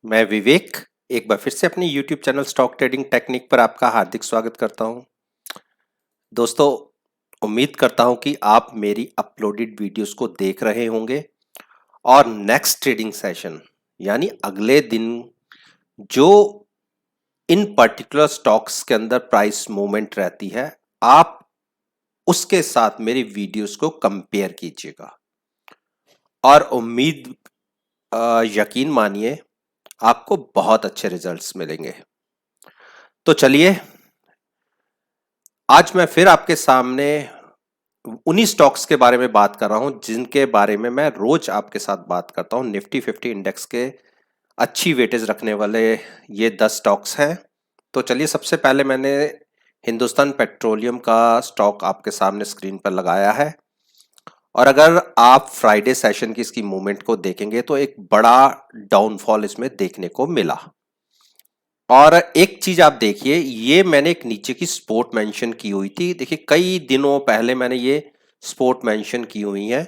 मैं विवेक एक बार फिर से अपने YouTube channel stock trading technique पर आपका हार्दिक स्वागत करता हूं। दोस्तों, उम्मीद करता हूं कि आप मेरी अपलोडेड वीडियोस को देख रहे होंगे और नेक्स्ट ट्रेडिंग सेशन यानी अगले दिन जो इन पर्टिकुलर स्टॉक्स के अंदर प्राइस मूवमेंट रहती है, आप उसके साथ मेरी वीडियोस को कंपेयर कीजिएगा और यकीन मानिए आपको बहुत अच्छे रिजल्ट्स मिलेंगे। तो चलिए, आज मैं फिर आपके सामने उन्हीं स्टॉक्स के बारे में बात कर रहा हूं जिनके बारे में मैं रोज आपके साथ बात करता हूं। निफ्टी 50 इंडेक्स के अच्छी वेटेज रखने वाले ये 10 स्टॉक्स हैं। तो चलिए, सबसे पहले मैंने हिंदुस्तान पेट्रोलियम का स्टॉक आपके सामने स्क्रीन पर लगाया है और अगर आप फ्राइडे सेशन की इसकी मूवमेंट को देखेंगे तो एक बड़ा डाउनफॉल इसमें देखने को मिला। और एक चीज आप देखिए, ये मैंने एक नीचे की स्पोर्ट मेंशन की हुई थी। देखिए, कई दिनों पहले मैंने ये स्पोर्ट मेंशन की हुई है।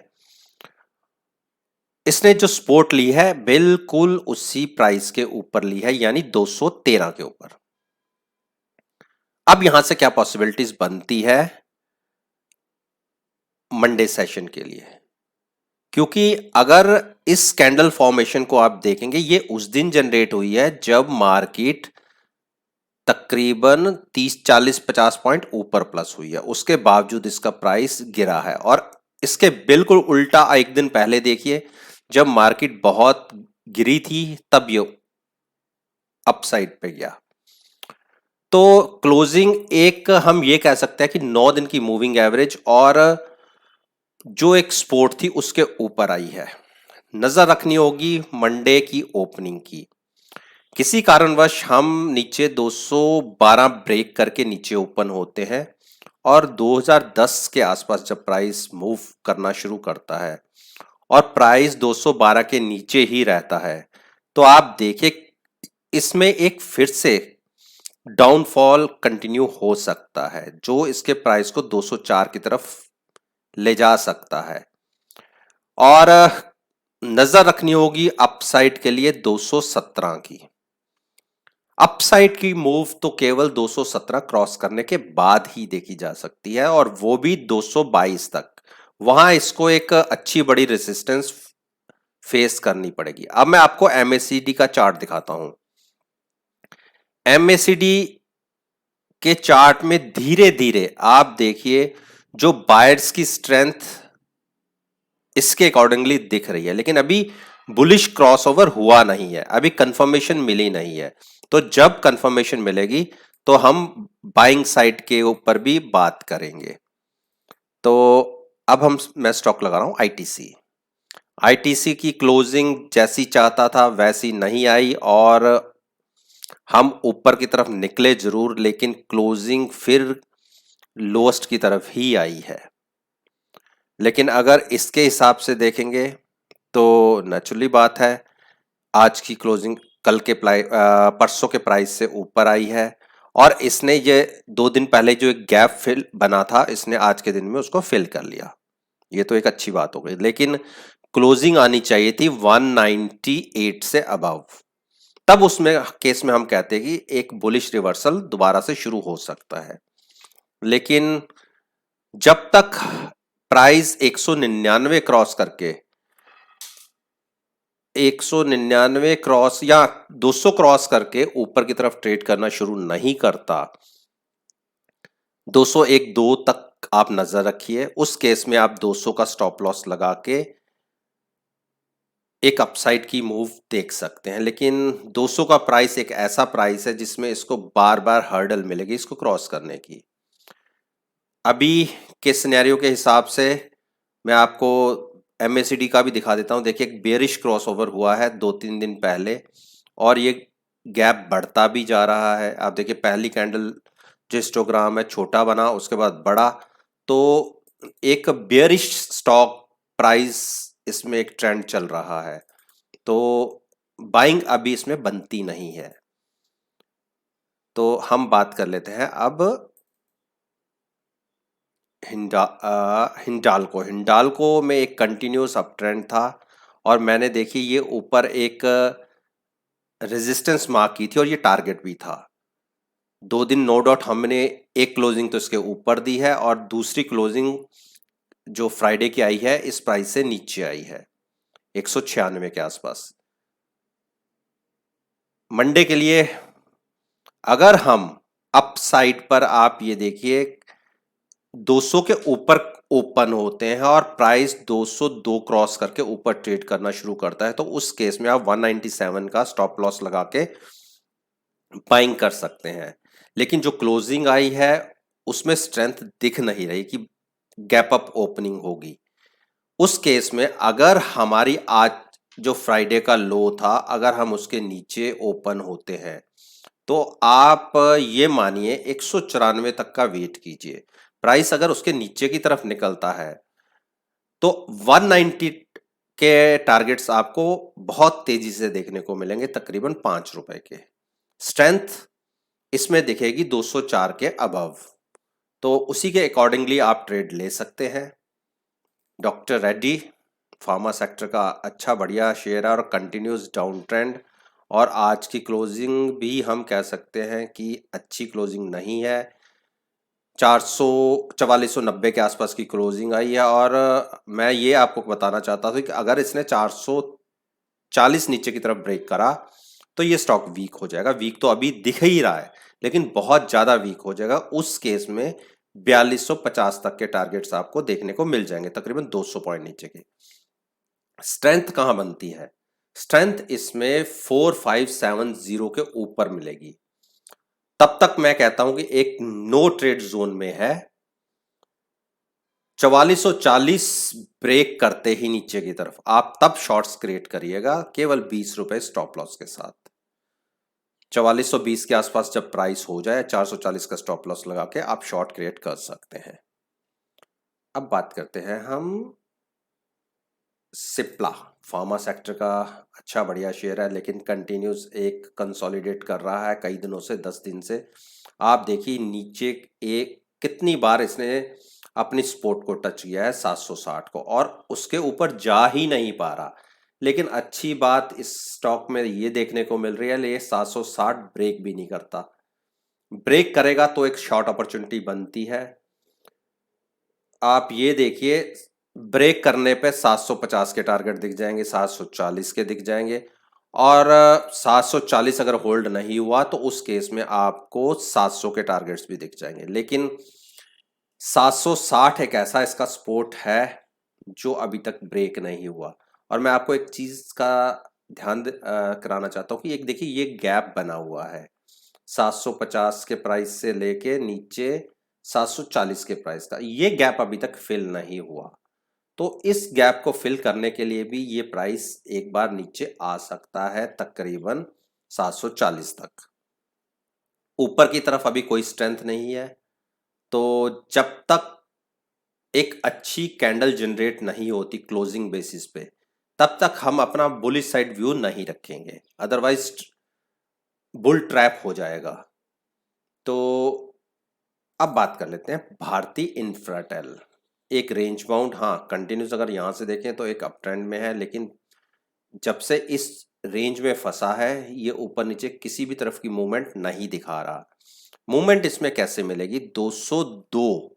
इसने जो सपोर्ट ली है बिल्कुल उसी प्राइस के ऊपर ली है, यानी 213 के ऊपर। अब यहां से क्या पॉसिबिलिटीज बनती है मंडे सेशन के लिए, क्योंकि अगर इस कैंडल फॉर्मेशन को आप देखेंगे, ये उस दिन जनरेट हुई है जब मार्केट तकरीबन 30 40 50 पॉइंट ऊपर प्लस हुई है। उसके बावजूद इसका प्राइस गिरा है और इसके बिल्कुल उल्टा एक दिन पहले देखिए, जब मार्केट बहुत गिरी थी तब ये अपसाइड पे गया। तो क्लोजिंग एक हम ये कह सकते हैं कि 9 दिन की मूविंग एवरेज और जो एक सपोर्ट थी उसके ऊपर आई है। नजर रखनी होगी मंडे की ओपनिंग की। किसी कारणवश हम नीचे 212 ब्रेक करके नीचे ओपन होते हैं और 2010 के आसपास जब प्राइस मूव करना शुरू करता है और प्राइस 212 के नीचे ही रहता है, तो आप देखिए इसमें एक फिर से डाउनफॉल कंटिन्यू हो सकता है जो इसके प्राइस को 204 की तरफ ले जा सकता है। और नजर रखनी होगी अपसाइड के लिए 217 की। अपसाइड की मूव तो केवल 217 क्रॉस करने के बाद ही देखी जा सकती है और वो भी 222 तक। वहां इसको एक अच्छी बड़ी रेजिस्टेंस फेस करनी पड़ेगी। अब मैं आपको एमएसीडी का चार्ट दिखाता हूं। एमएसीडी के चार्ट में धीरे धीरे आप देखिए जो बायर्स की स्ट्रेंथ इसके अकॉर्डिंगली दिख रही है, लेकिन अभी बुलिश क्रॉसओवर हुआ नहीं है, अभी कंफर्मेशन मिली नहीं है। तो जब कंफर्मेशन मिलेगी तो हम बाइंग साइड के ऊपर भी बात करेंगे। तो अब मैं स्टॉक लगा रहा हूं आईटीसी। आईटीसी की क्लोजिंग जैसी चाहता था वैसी नहीं आई और हम ऊपर की तरफ निकले जरूर, लेकिन क्लोजिंग फिर लोएस्ट की तरफ ही आई है। लेकिन अगर इसके हिसाब से देखेंगे तो नेचुरली बात है, आज की क्लोजिंग कल के परसों के प्राइस से ऊपर आई है और इसने ये 2 दिन पहले जो एक गैप फिल बना था, इसने आज के दिन में उसको फिल कर लिया। ये तो एक अच्छी बात हो गई, लेकिन क्लोजिंग आनी चाहिए थी 198 से अबव। तब उसमें केस में हम कहते हैं कि एक बुलिश रिवर्सल दोबारा से शुरू हो सकता है। लेकिन जब तक प्राइस 199 क्रॉस करके 199 क्रॉस या 200 क्रॉस करके ऊपर की तरफ ट्रेड करना शुरू नहीं करता, 201-2 तक आप नजर रखिए। उस केस में आप 200 का स्टॉप लॉस लगा के एक अपसाइड की मूव देख सकते हैं। लेकिन 200 का प्राइस एक ऐसा प्राइस है जिसमें इसको बार बार हर्डल मिलेगी इसको क्रॉस करने की। अभी के सिनेरियो के हिसाब से मैं आपको एमएसीडी का भी दिखा देता हूं। देखिए, एक बेरिश क्रॉसओवर हुआ है 2-3 दिन पहले और ये गैप बढ़ता भी जा रहा है। आप देखिए, पहली कैंडल जो हिस्टोग्राम है छोटा बना, उसके बाद बड़ा। तो एक बेरिश स्टॉक प्राइस इसमें एक ट्रेंड चल रहा है, तो बाइंग अभी इसमें बनती नहीं है। तो हम बात कर लेते हैं अब हिंडाल्को में एक कंटिन्यूस अप ट्रेंड था और मैंने देखी ये ऊपर एक रेजिस्टेंस मार्क की थी और ये टारगेट भी था। 2 दिन नो डाउट हमने एक क्लोजिंग तो इसके ऊपर दी है और दूसरी क्लोजिंग जो फ्राइडे की आई है इस प्राइस से नीचे आई है 196 के आसपास। मंडे के लिए अगर हम अप साइड पर आप ये देखिए 200 के ऊपर ओपन होते हैं और प्राइस 202 क्रॉस करके ऊपर ट्रेड करना शुरू करता है तो उस केस में आप 197 का स्टॉप लॉस लगा के बाइंग कर सकते हैं। लेकिन जो क्लोजिंग आई है उसमें स्ट्रेंथ दिख नहीं रही कि गैप अप ओपनिंग होगी। उस केस में अगर हमारी आज जो फ्राइडे का लो था अगर हम उसके नीचे ओपन होते हैं तो आप ये मानिए 194 तक का वेट कीजिए। प्राइस अगर उसके नीचे की तरफ निकलता है तो 190 के टारगेट्स आपको बहुत तेजी से देखने को मिलेंगे, तकरीबन ₹5 के। स्ट्रेंथ इसमें दिखेगी 204 के अबव, तो उसी के अकॉर्डिंगली आप ट्रेड ले सकते हैं। डॉक्टर रेड्डी फार्मा सेक्टर का अच्छा बढ़िया शेयर है और कंटिन्यूस डाउन ट्रेंड, और आज की क्लोजिंग भी हम कह सकते हैं कि अच्छी क्लोजिंग नहीं है। 4490 के आसपास की क्लोजिंग आई है और मैं ये आपको बताना चाहता था कि अगर इसने 440 नीचे की तरफ ब्रेक करा तो ये स्टॉक वीक हो जाएगा। वीक तो अभी दिख ही रहा है लेकिन बहुत ज्यादा वीक हो जाएगा। उस केस में 4250 तक के टारगेट्स आपको देखने को मिल जाएंगे, तकरीबन 200 पॉइंट नीचे के। स्ट्रेंथ कहां बनती है? स्ट्रेंथ इसमें 4570 के ऊपर मिलेगी। तब तक मैं कहता हूं कि एक नो ट्रेड जोन में है। 4440 ब्रेक करते ही नीचे की तरफ आप तब शॉर्ट्स क्रिएट करिएगा, केवल ₹20 स्टॉप लॉस के साथ। 4420 के आसपास जब प्राइस हो जाए 440 का स्टॉप लॉस लगा के आप शॉर्ट क्रिएट कर सकते हैं। अब बात करते हैं हम सिप्ला। फार्मा सेक्टर का अच्छा बढ़िया शेयर है लेकिन कंटिन्यूस एक कंसोलिडेट कर रहा है कई दिनों से, 10 दिन से। आप देखिए नीचे एक कितनी बार इसने अपनी सपोर्ट को टच किया है 760 को और उसके ऊपर जा ही नहीं पा रहा। लेकिन अच्छी बात इस स्टॉक में ये देखने को मिल रही है, ये 760 ब्रेक भी नहीं करता। ब्रेक करेगा तो एक शॉर्ट अपॉर्चुनिटी बनती है। आप ये देखिए ब्रेक करने पे 750 के टारगेट दिख जाएंगे, 740 के दिख जाएंगे, और 740 अगर होल्ड नहीं हुआ तो उस केस में आपको 700 के टारगेट्स भी दिख जाएंगे। लेकिन 760 एक ऐसा इसका सपोर्ट है जो अभी तक ब्रेक नहीं हुआ। और मैं आपको एक चीज का ध्यान कराना चाहता हूँ कि एक देखिए ये गैप बना हुआ है 750 के प्राइस से लेके नीचे 740 के प्राइस का, ये गैप अभी तक फिल नहीं हुआ। तो इस गैप को फिल करने के लिए भी ये प्राइस एक बार नीचे आ सकता है, तकरीबन 740 तक। ऊपर की तरफ अभी कोई स्ट्रेंथ नहीं है, तो जब तक एक अच्छी कैंडल जनरेट नहीं होती क्लोजिंग बेसिस पे तब तक हम अपना बुलिश साइड व्यू नहीं रखेंगे, अदरवाइज बुल ट्रैप हो जाएगा। तो अब बात कर लेते हैं भारती इंफ्राटेल। एक रेंज बाउंड, हाँ कंटिन्यूस अगर यहां से देखें तो एक अप ट्रेंड में है, लेकिन जब से इस रेंज में फंसा है ये ऊपर नीचे किसी भी तरफ की मूवमेंट नहीं दिखा रहा। मूवमेंट इसमें कैसे मिलेगी? 202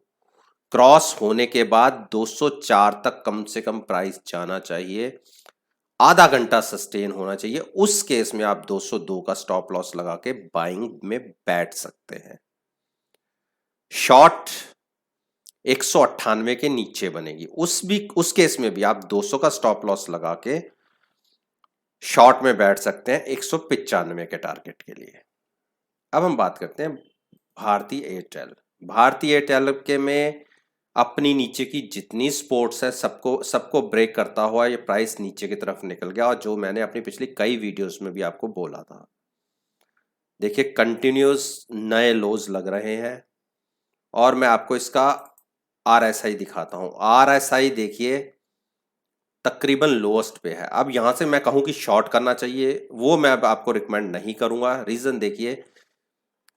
क्रॉस होने के बाद 204 तक कम से कम प्राइस जाना चाहिए, आधा घंटा सस्टेन होना चाहिए। उस केस में आप 202 का स्टॉप लॉस लगा के बाइंग में बैठ सकते हैं। शॉर्ट 198 के नीचे बनेगी, उस केस में भी आप 200 का स्टॉप लॉस लगा के शॉर्ट में बैठ सकते हैं 195 के टारगेट के लिए। अब हम बात करते हैं भारती एयरटेल। भारती एयरटेल के में अपनी नीचे की जितनी सपोर्ट्स है सबको ब्रेक करता हुआ ये प्राइस नीचे की तरफ निकल गया, और जो मैंने अपनी पिछली कई वीडियोस में भी आपको बोला था। देखिए कंटिन्यूस नए लोज लग रहे हैं और मैं आपको इसका RSI दिखाता हूं। RSI देखिए तकरीबन लोएस्ट पे है। अब यहां से मैं कहूं कि शॉर्ट करना चाहिए, वो मैं अब आपको रिकमेंड नहीं करूंगा। रीजन देखिए,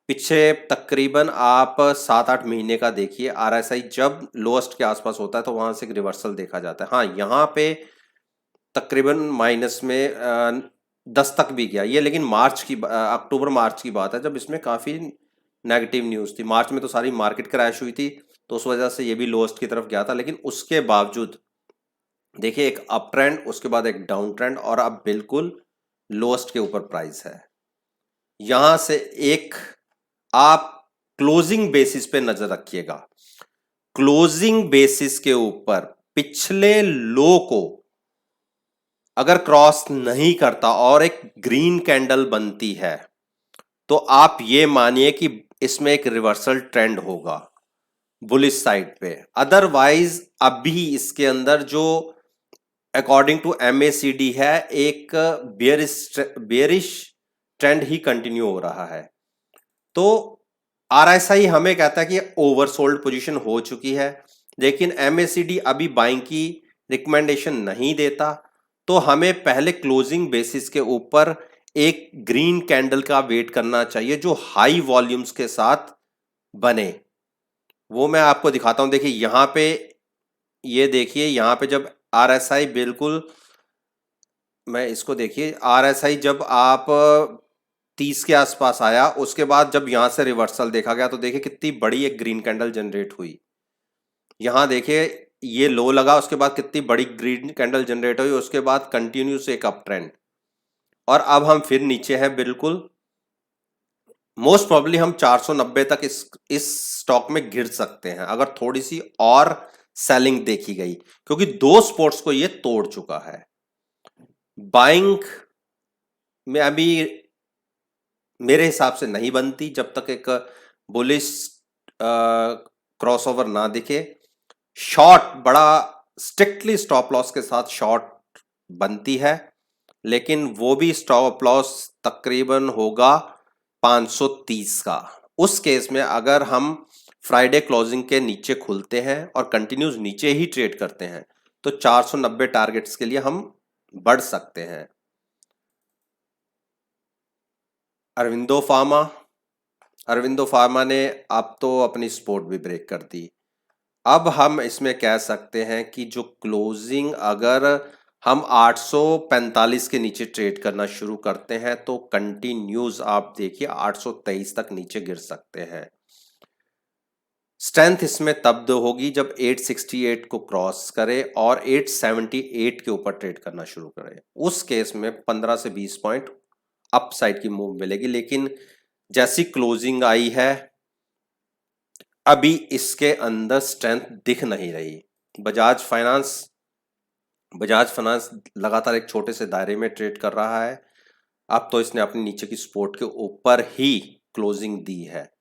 पीछे तकरीबन आप 7-8 महीने का देखिए, RSI जब लोएस्ट के आसपास होता है तो वहां से एक रिवर्सल देखा जाता है। हाँ यहाँ पे तकरीबन माइनस में 10 तक भी गया ये, लेकिन अक्टूबर मार्च की बात है जब इसमें काफी नेगेटिव न्यूज थी। मार्च में तो सारी मार्केट क्रैश हुई थी, तो उस वजह से ये भी लोएस्ट की तरफ गया था, लेकिन उसके बावजूद देखिए एक अप ट्रेंड, उसके बाद एक डाउन ट्रेंड, और अब बिल्कुल लोएस्ट के ऊपर प्राइस है। यहां से एक आप क्लोजिंग बेसिस पे नजर रखिएगा। क्लोजिंग बेसिस के ऊपर पिछले लो को अगर क्रॉस नहीं करता और एक ग्रीन कैंडल बनती है, तो आप ये मानिए कि इसमें एक रिवर्सल ट्रेंड होगा बुलिश साइड पे। अदरवाइज अभी इसके अंदर जो अकॉर्डिंग टू एमएसीडी है, एक बेरिश ट्रेंड ही कंटिन्यू हो रहा है। तो आरएसआई हमें कहता है कि ओवरसोल्ड पोजीशन हो चुकी है, लेकिन एमएसीडी अभी बाइंग की रिकमेंडेशन नहीं देता। तो हमें पहले क्लोजिंग बेसिस के ऊपर एक ग्रीन कैंडल का वेट करना चाहिए जो हाई वॉल्यूम्स के साथ बने। वो मैं आपको दिखाता हूं। देखिए यहां पे, ये देखिए यहां पे जब आरएसआई बिल्कुल, मैं इसको देखिए आरएसआई जब आप 30 के आसपास आया, उसके बाद जब यहां से रिवर्सल देखा गया तो देखिए कितनी बड़ी एक ग्रीन कैंडल जनरेट हुई। यहां देखिए ये लो लगा, उसके बाद कितनी बड़ी ग्रीन कैंडल जनरेट हुई, उसके बाद कंटिन्यूस एक अप ट्रेंड, और अब हम फिर नीचे हैं बिल्कुल। मोस्ट प्रॉब्ली हम 490 तक इस स्टॉक में गिर सकते हैं अगर थोड़ी सी और सेलिंग देखी गई, क्योंकि दो स्पोर्ट्स को ये तोड़ चुका है। बाइंग में अभी मेरे हिसाब से नहीं बनती जब तक एक बुलिश क्रॉसओवर ना दिखे। शॉर्ट बड़ा स्ट्रिक्टली स्टॉप लॉस के साथ शॉर्ट बनती है, लेकिन वो भी स्टॉप लॉस तकरीबन होगा 530 का। उस केस में अगर हम फ्राइडे क्लोजिंग के नीचे खुलते हैं और कंटिन्यूस नीचे ही ट्रेड करते हैं, तो 490 टारगेट्स के लिए हम बढ़ सकते हैं। अरविंदो फार्मा, अरविंदो फार्मा ने अब तो अपनी सपोर्ट भी ब्रेक कर दी। अब हम इसमें कह सकते हैं कि जो क्लोजिंग, अगर हम 845 के नीचे ट्रेड करना शुरू करते हैं तो कंटिन्यूज आप देखिए 823 तक नीचे गिर सकते हैं। स्ट्रेंथ इसमें तब होगी जब 868 को क्रॉस करे और 878 के ऊपर ट्रेड करना शुरू करे। उस केस में 15 से 20 पॉइंट अप साइड की मूव मिलेगी, लेकिन जैसी क्लोजिंग आई है अभी इसके अंदर स्ट्रेंथ दिख नहीं रही। बजाज फाइनेंस लगातार एक छोटे से दायरे में ट्रेड कर रहा है। अब तो इसने अपने नीचे की सपोर्ट के ऊपर ही क्लोजिंग दी है,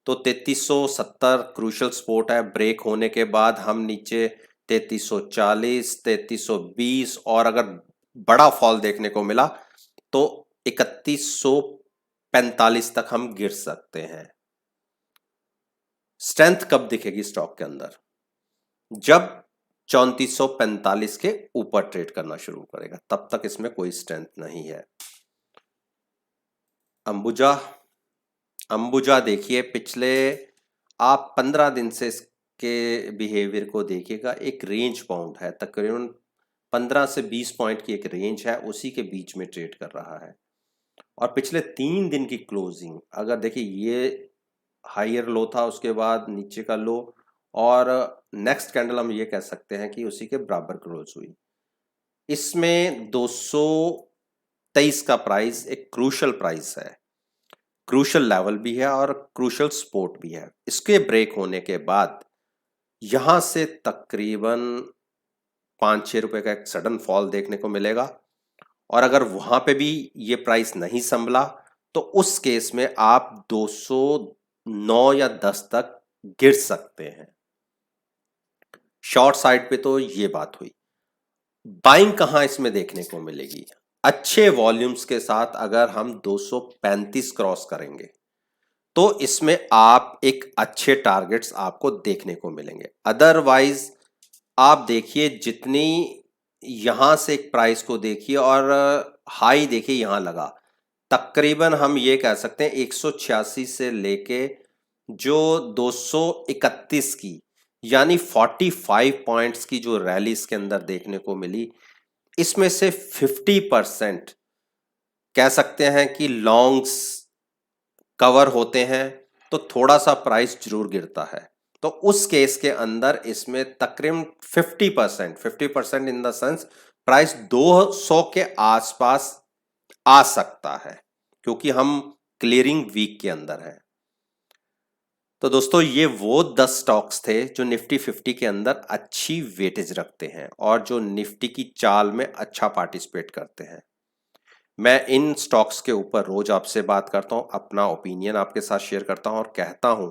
तो 3370 क्रूशल सपोर्ट है। ब्रेक होने के बाद हम नीचे 3340, 3320, और अगर बड़ा फॉल देखने को मिला तो 3145 तक हम गिर सकते हैं। स्ट्रेंथ कब दिखेगी स्टॉक के अंदर? जब 3445 के ऊपर ट्रेड करना शुरू करेगा, तब तक इसमें कोई स्ट्रेंथ नहीं है। अंबुजा देखिए, पिछले आप 15 दिन से इसके बिहेवियर को देखिएगा। एक रेंज बाउंड है, तकरीबन 15 से 20 पॉइंट की एक रेंज है, उसी के बीच में ट्रेड कर रहा है। और पिछले 3 दिन की क्लोजिंग अगर देखिए, ये हायर लो था, उसके बाद नीचे का लो, और नेक्स्ट कैंडल हम ये कह सकते हैं कि उसी के बराबर क्लोज हुई। इसमें 223 का प्राइस एक क्रूशल प्राइस है, क्रूशल लेवल भी है और क्रूशल सपोर्ट भी है। इसके ब्रेक होने के बाद यहां से तकरीबन 5-6 रुपए का एक सडन फॉल देखने को मिलेगा, और अगर वहां पे भी ये प्राइस नहीं संभला तो उस केस में आप 209 या 10 तक गिर सकते हैं। शॉर्ट साइड पे तो ये बात हुई। बाइंग कहां इसमें देखने को मिलेगी? अच्छे वॉल्यूम्स के साथ अगर हम 235 क्रॉस करेंगे तो इसमें आप एक अच्छे टारगेट्स आपको देखने को मिलेंगे। अदरवाइज आप देखिए, जितनी यहां से एक प्राइस को देखिए और हाई देखिए यहां लगा, तकरीबन हम ये कह सकते हैं 186 से लेके जो 231 की, यानी 45 पॉइंट्स की जो रैली इसके अंदर देखने को मिली, इसमें से 50% कह सकते हैं कि लॉन्ग्स कवर होते हैं तो थोड़ा सा प्राइस जरूर गिरता है। तो उस केस के अंदर इसमें तकरीबन 50% इन द सेंस प्राइस 200 के आसपास आ सकता है, क्योंकि हम क्लियरिंग वीक के अंदर है। तो दोस्तों ये वो 10 स्टॉक्स थे जो निफ्टी 50 के अंदर अच्छी वेटेज रखते हैं और जो निफ्टी की चाल में अच्छा पार्टिसिपेट करते हैं। मैं इन स्टॉक्स के ऊपर रोज आपसे बात करता हूं, अपना ओपिनियन आपके साथ शेयर करता हूं और कहता हूं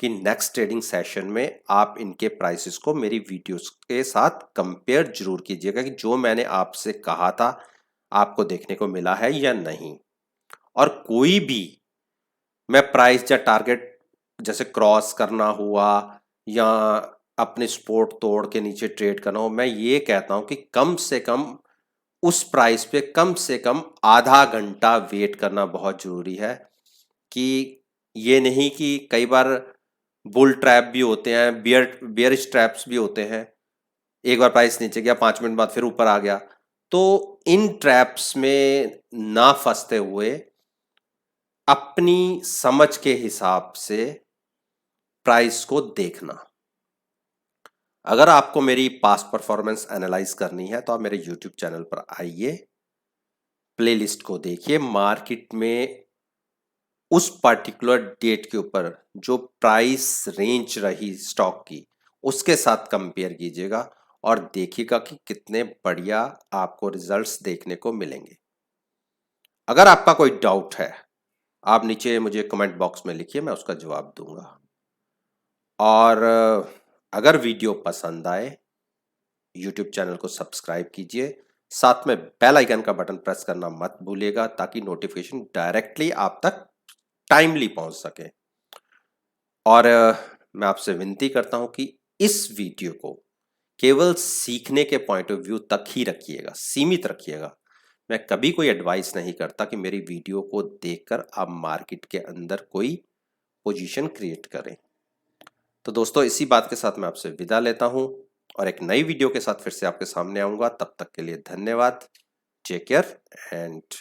कि नेक्स्ट ट्रेडिंग सेशन में आप इनके प्राइसेस को मेरी वीडियोस के साथ कंपेयर जरूर कीजिएगा कि जो मैंने आपसे कहा था आपको देखने को मिला है या नहीं। और कोई भी मैं प्राइस या टारगेट जैसे क्रॉस करना हुआ या अपने सपोर्ट तोड़ के नीचे ट्रेड करना हो, मैं ये कहता हूं कि कम से कम उस प्राइस पे कम से कम आधा घंटा वेट करना बहुत जरूरी है। कि ये नहीं कि कई बार बुल ट्रैप भी होते हैं, बियरिश ट्रैप्स भी होते हैं। एक बार प्राइस नीचे गया, 5 मिनट बाद फिर ऊपर आ गया। तो इन ट्रैप्स में ना फंसते हुए अपनी समझ के हिसाब से प्राइस को देखना। अगर आपको मेरी पास्ट परफॉर्मेंस एनालाइज करनी है तो आप मेरे यूट्यूब चैनल पर आइए, प्लेलिस्ट को देखिए, मार्केट में उस पर्टिकुलर डेट के ऊपर जो प्राइस रेंज रही स्टॉक की उसके साथ कंपेयर कीजिएगा और देखिएगा कि कितने बढ़िया आपको रिजल्ट्स देखने को मिलेंगे। अगर आपका कोई डाउट है आप नीचे मुझे कमेंट बॉक्स में लिखिए, मैं उसका जवाब दूंगा। और अगर वीडियो पसंद आए यूट्यूब चैनल को सब्सक्राइब कीजिए, साथ में बेल आइकन का बटन प्रेस करना मत भूलिएगा ताकि नोटिफिकेशन डायरेक्टली आप तक टाइमली पहुंच सके। और मैं आपसे विनती करता हूं कि इस वीडियो को केवल सीखने के पॉइंट ऑफ व्यू तक ही रखिएगा, सीमित रखिएगा। मैं कभी कोई एडवाइस नहीं करता कि मेरी वीडियो को देखकर आप मार्केट के अंदर कोई पोजीशन क्रिएट करें। तो दोस्तों इसी बात के साथ मैं आपसे विदा लेता हूं और एक नई वीडियो के साथ फिर से आपके सामने आऊंगा। तब तक के लिए धन्यवाद। Take care and